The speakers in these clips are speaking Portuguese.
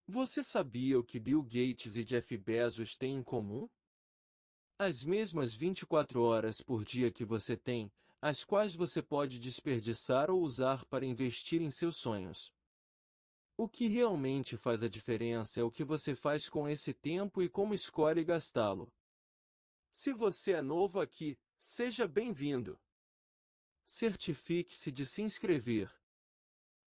Você sabia o que Bill Gates e Jeff Bezos têm em comum? As mesmas 24 horas por dia que você tem, as quais você pode desperdiçar ou usar para investir em seus sonhos. O que realmente faz a diferença é o que você faz com esse tempo e como escolhe gastá-lo. Se você é novo aqui, seja bem-vindo. Certifique-se de se inscrever.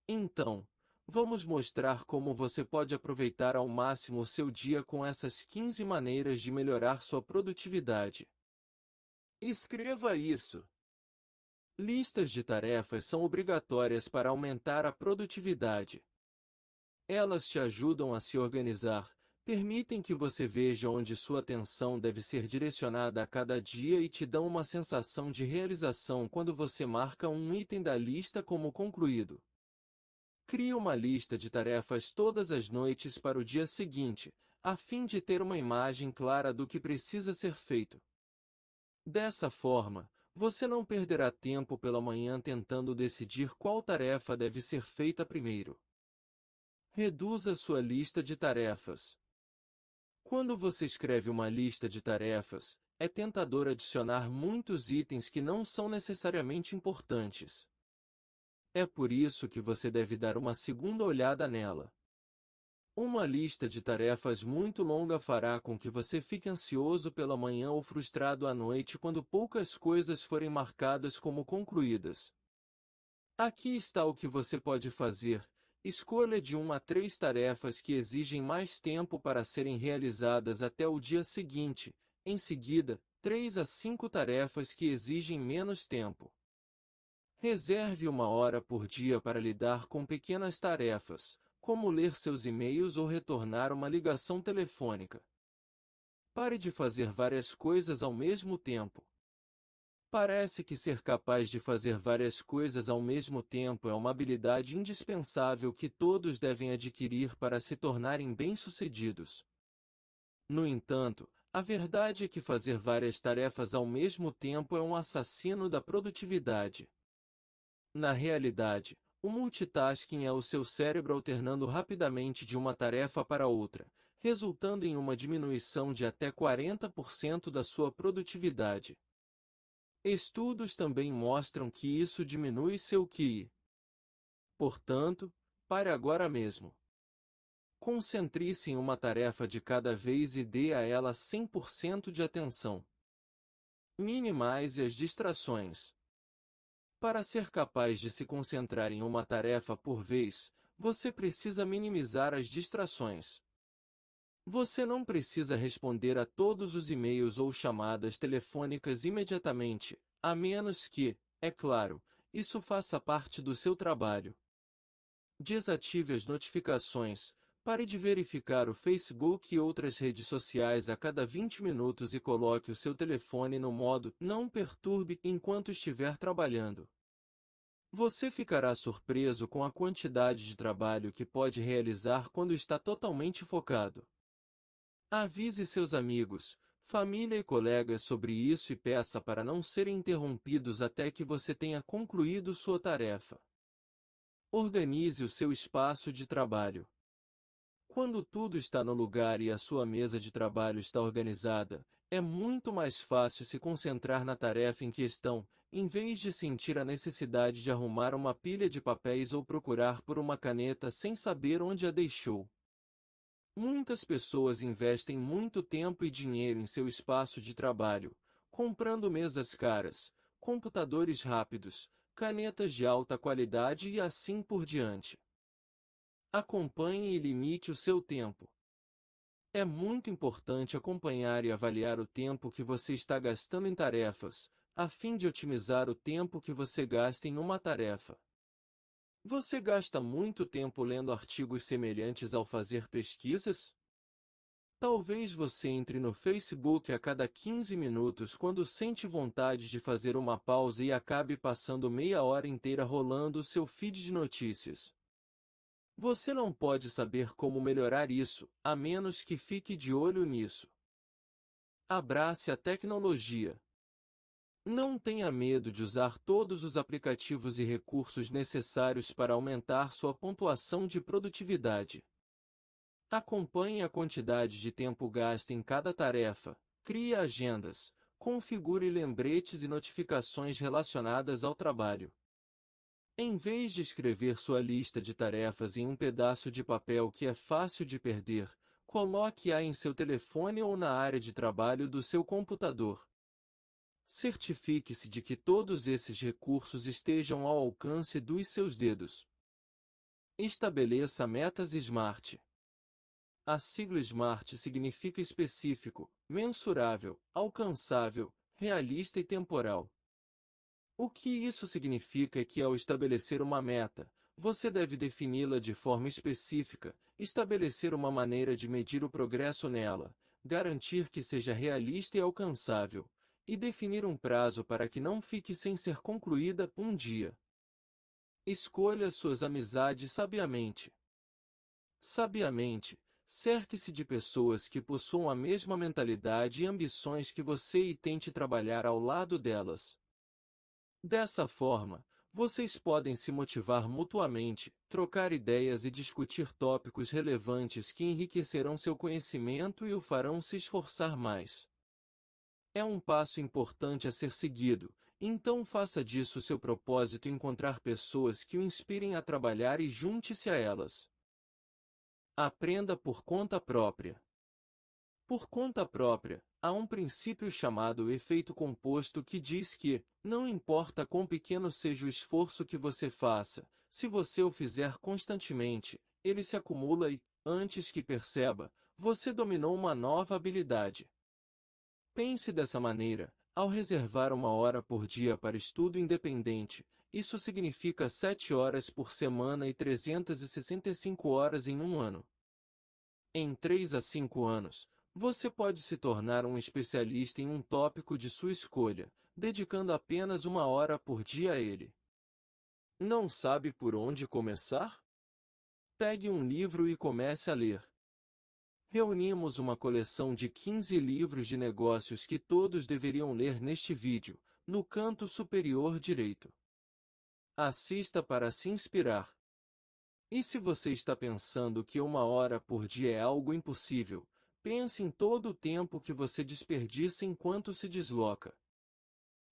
Então, vamos mostrar como você pode aproveitar ao máximo o seu dia com essas 15 maneiras de melhorar sua produtividade. Escreva isso! Listas de tarefas são obrigatórias para aumentar a produtividade. Elas te ajudam a se organizar, permitem que você veja onde sua atenção deve ser direcionada a cada dia e te dão uma sensação de realização quando você marca um item da lista como concluído. Crie uma lista de tarefas todas as noites para o dia seguinte, a fim de ter uma imagem clara do que precisa ser feito. Dessa forma, você não perderá tempo pela manhã tentando decidir qual tarefa deve ser feita primeiro. Reduza sua lista de tarefas. Quando você escreve uma lista de tarefas, é tentador adicionar muitos itens que não são necessariamente importantes. É por isso que você deve dar uma segunda olhada nela. Uma lista de tarefas muito longa fará com que você fique ansioso pela manhã ou frustrado à noite quando poucas coisas forem marcadas como concluídas. Aqui está o que você pode fazer. Escolha de 1 a 3 tarefas que exigem mais tempo para serem realizadas até o dia seguinte. Em seguida, 3 a 5 tarefas que exigem menos tempo. Reserve 1 hora por dia para lidar com pequenas tarefas, como ler seus e-mails ou retornar uma ligação telefônica. Pare de fazer várias coisas ao mesmo tempo. Parece que ser capaz de fazer várias coisas ao mesmo tempo é uma habilidade indispensável que todos devem adquirir para se tornarem bem-sucedidos. No entanto, a verdade é que fazer várias tarefas ao mesmo tempo é um assassino da produtividade. Na realidade, o multitasking é o seu cérebro alternando rapidamente de uma tarefa para outra, resultando em uma diminuição de até 40% da sua produtividade. Estudos também mostram que isso diminui seu QI. Portanto, pare agora mesmo. Concentre-se em uma tarefa de cada vez e dê a ela 100% de atenção. Minimize as distrações. Para ser capaz de se concentrar em uma tarefa por vez, você precisa minimizar as distrações. Você não precisa responder a todos os e-mails ou chamadas telefônicas imediatamente, a menos que, é claro, isso faça parte do seu trabalho. Desative as notificações. Pare de verificar o Facebook e outras redes sociais a cada 20 minutos e coloque o seu telefone no modo "Não perturbe" enquanto estiver trabalhando. Você ficará surpreso com a quantidade de trabalho que pode realizar quando está totalmente focado. Avise seus amigos, família e colegas sobre isso e peça para não serem interrompidos até que você tenha concluído sua tarefa. Organize o seu espaço de trabalho. Quando tudo está no lugar e a sua mesa de trabalho está organizada, é muito mais fácil se concentrar na tarefa em questão, em vez de sentir a necessidade de arrumar uma pilha de papéis ou procurar por uma caneta sem saber onde a deixou. Muitas pessoas investem muito tempo e dinheiro em seu espaço de trabalho, comprando mesas caras, computadores rápidos, canetas de alta qualidade e assim por diante. Acompanhe e limite o seu tempo. É muito importante acompanhar e avaliar o tempo que você está gastando em tarefas, a fim de otimizar o tempo que você gasta em uma tarefa. Você gasta muito tempo lendo artigos semelhantes ao fazer pesquisas? Talvez você entre no Facebook a cada 15 minutos quando sente vontade de fazer uma pausa e acabe passando meia hora inteira rolando o seu feed de notícias. Você não pode saber como melhorar isso, a menos que fique de olho nisso. Abrace a tecnologia. Não tenha medo de usar todos os aplicativos e recursos necessários para aumentar sua pontuação de produtividade. Acompanhe a quantidade de tempo gasto em cada tarefa, crie agendas, configure lembretes e notificações relacionadas ao trabalho. Em vez de escrever sua lista de tarefas em um pedaço de papel que é fácil de perder, coloque-a em seu telefone ou na área de trabalho do seu computador. Certifique-se de que todos esses recursos estejam ao alcance dos seus dedos. Estabeleça metas SMART. A sigla SMART significa específico, mensurável, alcançável, realista e temporal. O que isso significa é que, ao estabelecer uma meta, você deve defini-la de forma específica, estabelecer uma maneira de medir o progresso nela, garantir que seja realista e alcançável, e definir um prazo para que não fique sem ser concluída um dia. Escolha suas amizades sabiamente. Sabiamente, cerque-se de pessoas que possuam a mesma mentalidade e ambições que você e tente trabalhar ao lado delas. Dessa forma, vocês podem se motivar mutuamente, trocar ideias e discutir tópicos relevantes que enriquecerão seu conhecimento e o farão se esforçar mais. É um passo importante a ser seguido, então faça disso seu propósito encontrar pessoas que o inspirem a trabalhar e junte-se a elas. Aprenda por conta própria. Por conta própria, há um princípio chamado efeito composto que diz que, não importa quão pequeno seja o esforço que você faça, se você o fizer constantemente, ele se acumula e, antes que perceba, você dominou uma nova habilidade. Pense dessa maneira: ao reservar uma hora por dia para estudo independente, isso significa 7 horas por semana e 365 horas em um ano. Em 3 a 5 anos, você pode se tornar um especialista em um tópico de sua escolha, dedicando apenas uma hora por dia a ele. Não sabe por onde começar? Pegue um livro e comece a ler. Reunimos uma coleção de 15 livros de negócios que todos deveriam ler neste vídeo, no canto superior direito. Assista para se inspirar. E se você está pensando que uma hora por dia é algo impossível, pense em todo o tempo que você desperdiça enquanto se desloca.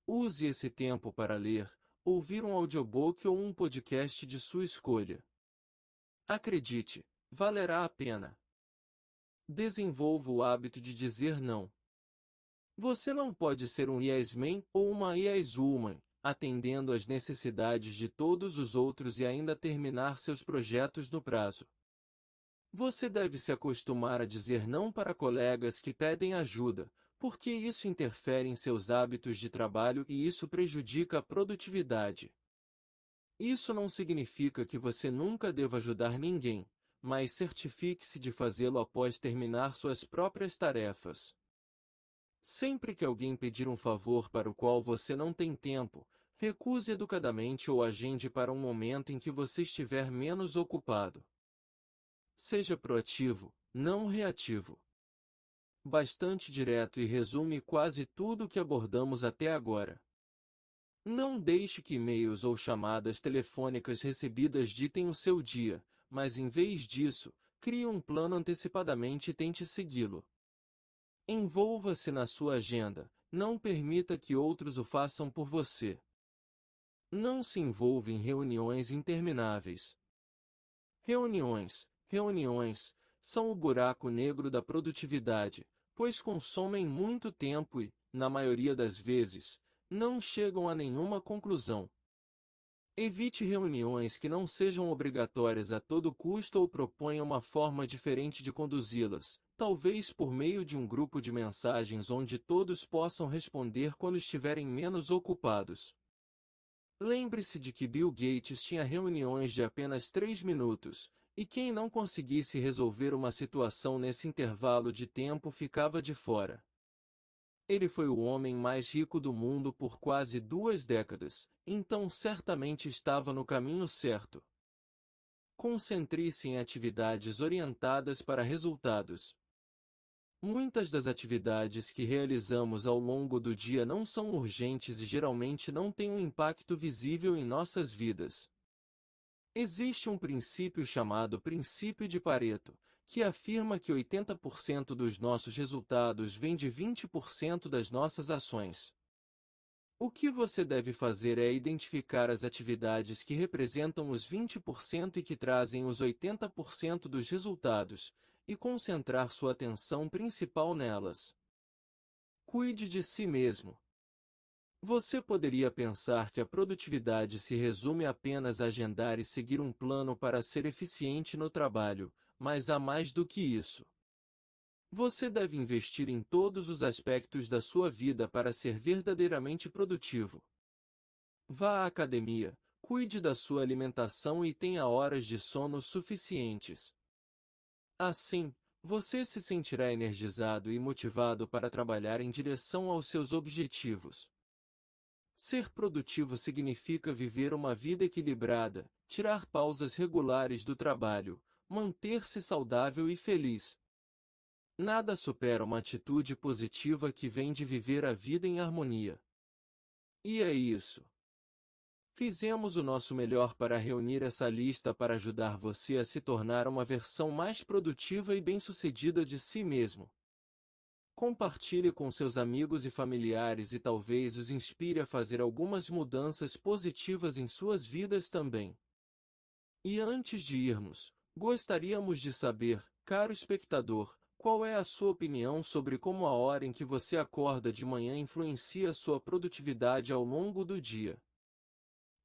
Use esse tempo para ler, ouvir um audiobook ou um podcast de sua escolha. Acredite, valerá a pena. Desenvolva o hábito de dizer não. Você não pode ser um yes man ou uma yes woman, atendendo às necessidades de todos os outros e ainda terminar seus projetos no prazo. Você deve se acostumar a dizer não para colegas que pedem ajuda, porque isso interfere em seus hábitos de trabalho e isso prejudica a produtividade. Isso não significa que você nunca deva ajudar ninguém, mas certifique-se de fazê-lo após terminar suas próprias tarefas. Sempre que alguém pedir um favor para o qual você não tem tempo, recuse educadamente ou agende para um momento em que você estiver menos ocupado. Seja proativo, não reativo. Bastante direto e resume quase tudo o que abordamos até agora. Não deixe que e-mails ou chamadas telefônicas recebidas ditem o seu dia, mas em vez disso, crie um plano antecipadamente e tente segui-lo. Envolva-se na sua agenda, não permita que outros o façam por você. Não se envolva em reuniões intermináveis. Reuniões, são o buraco negro da produtividade, pois consomem muito tempo e, na maioria das vezes, não chegam a nenhuma conclusão. Evite reuniões que não sejam obrigatórias a todo custo ou proponha uma forma diferente de conduzi-las, talvez por meio de um grupo de mensagens onde todos possam responder quando estiverem menos ocupados. Lembre-se de que Bill Gates tinha reuniões de apenas 3 minutos, e quem não conseguisse resolver uma situação nesse intervalo de tempo ficava de fora. Ele foi o homem mais rico do mundo por quase 2 décadas, então certamente estava no caminho certo. Concentre-se em atividades orientadas para resultados. Muitas das atividades que realizamos ao longo do dia não são urgentes e geralmente não têm um impacto visível em nossas vidas. Existe um princípio chamado princípio de Pareto, que afirma que 80% dos nossos resultados vem de 20% das nossas ações. O que você deve fazer é identificar as atividades que representam os 20% e que trazem os 80% dos resultados, e concentrar sua atenção principal nelas. Cuide de si mesmo. Você poderia pensar que a produtividade se resume apenas a agendar e seguir um plano para ser eficiente no trabalho, mas há mais do que isso. Você deve investir em todos os aspectos da sua vida para ser verdadeiramente produtivo. Vá à academia, cuide da sua alimentação e tenha horas de sono suficientes. Assim, você se sentirá energizado e motivado para trabalhar em direção aos seus objetivos. Ser produtivo significa viver uma vida equilibrada, tirar pausas regulares do trabalho, manter-se saudável e feliz. Nada supera uma atitude positiva que vem de viver a vida em harmonia. E é isso. Fizemos o nosso melhor para reunir essa lista para ajudar você a se tornar uma versão mais produtiva e bem-sucedida de si mesmo. Compartilhe com seus amigos e familiares e talvez os inspire a fazer algumas mudanças positivas em suas vidas também. E antes de irmos, gostaríamos de saber, caro espectador, qual é a sua opinião sobre como a hora em que você acorda de manhã influencia sua produtividade ao longo do dia.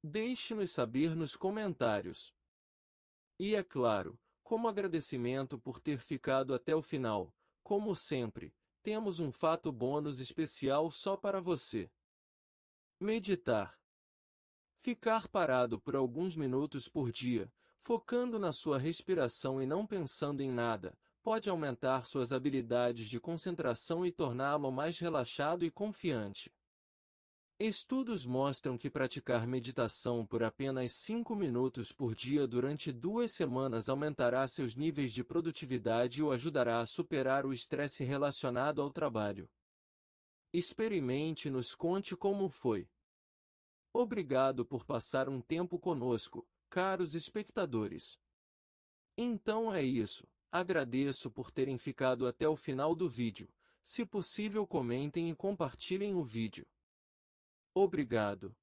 Deixe-nos saber nos comentários. E é claro, como agradecimento por ter ficado até o final, como sempre, temos um fato bônus especial só para você. Meditar. Ficar parado por alguns minutos por dia, focando na sua respiração e não pensando em nada, pode aumentar suas habilidades de concentração e torná-lo mais relaxado e confiante. Estudos mostram que praticar meditação por apenas 5 minutos por dia durante 2 semanas aumentará seus níveis de produtividade e o ajudará a superar o estresse relacionado ao trabalho. Experimente e nos conte como foi. Obrigado por passar um tempo conosco, caros espectadores. Então é isso. Agradeço por terem ficado até o final do vídeo. Se possível, comentem e compartilhem o vídeo. Obrigado.